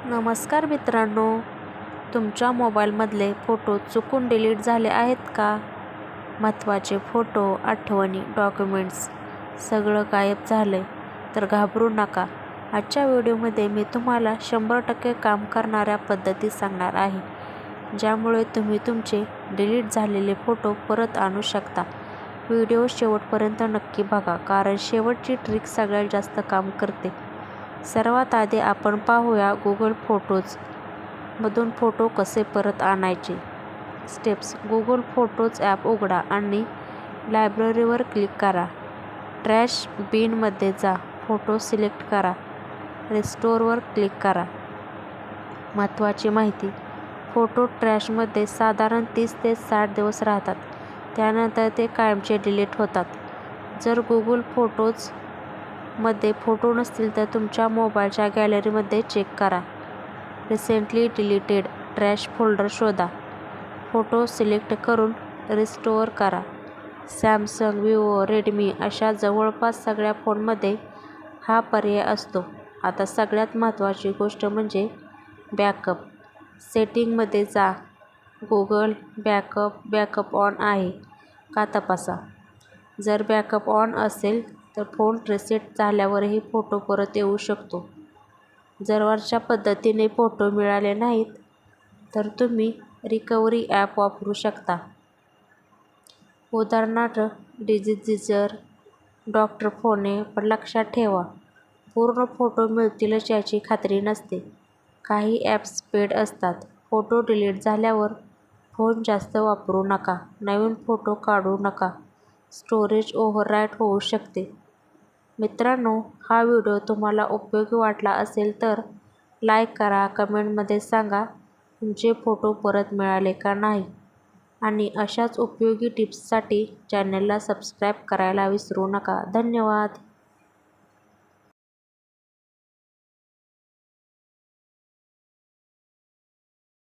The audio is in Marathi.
नमस्कार मित्रांनो, तुमच्या मोबाईलमधले फोटो चुकून डिलीट झाले आहेत का? महत्त्वाचे फोटो, आठवणी, डॉक्युमेंट्स सगळं गायब झालंय तर घाबरू नका. आजच्या व्हिडिओमध्ये मी तुम्हाला 100% काम करणाऱ्या पद्धती सांगणार आहे, ज्यामुळे तुम्ही तुमचे डिलीट झालेले फोटो परत आणू शकता. व्हिडिओ शेवटपर्यंत नक्की बघा, कारण शेवटची ट्रिक सगळ्यात जास्त काम करते. सर्वात आधी आपण पाहूया गुगल फोटोज मधून फोटो कसे परत आणायचे. स्टेप्स: गुगल फोटोज ॲप उघडा आणि लायब्ररीवर क्लिक करा. ट्रॅश बिनमध्ये जा, फोटो सिलेक्ट करा, रिस्टोअरवर क्लिक करा. महत्त्वाची माहिती: फोटो ट्रॅशमध्ये साधारण 30 ते 60 दिवस राहतात, त्यानंतर ते कायमचे डिलीट होतात. जर गुगल फोटोज मध्ये फोटो नसतील तर तुमच्या मोबाईलच्या गॅलरीमध्ये चेक करा. रिसेंटली डिलीटेड ट्रॅश फोल्डर शोधा. फोटो सिलेक्ट करून रिस्टोअर करा. सॅमसंग, विवो, रेडमी अशा जवळपास सगळ्या फोनमध्ये हा पर्याय असतो. आता सगळ्यात महत्त्वाची गोष्ट म्हणजे बॅकअप. सेटिंगमध्ये जा. गुगल बॅकअप ऑन आहे का तपासा. जर बॅकअप ऑन असेल तर फोन रिसेट झाल्यावरही फोटो परत येऊ शकतो. जर वरच्या पद्धतीने फोटो मिळाले नाहीत तर तुम्ही रिकव्हरी ॲप वापरू शकता. उदाहरणार्थ डिजिगीजर, डॉक्टर फोने. पण लक्षात ठेवा, पूर्ण फोटो मिळतीलच याची खात्री नसते. काही ॲप्स पेड असतात. फोटो डिलीट झाल्यावर फोन जास्त वापरू नका. नवीन फोटो काढू नका. स्टोरेज ओव्हरराईट होऊ शकते. मित्रांनो, हा व्हिडिओ तुम्हाला उपयोगी वाटला असेल तर लाईक करा. कमेंटमध्ये सांगा तुमचे फोटो परत मिळाले का नाही. आणि अशाच उपयोगी टिप्ससाठी चॅनलला सबस्क्राईब करायला विसरू नका. धन्यवाद.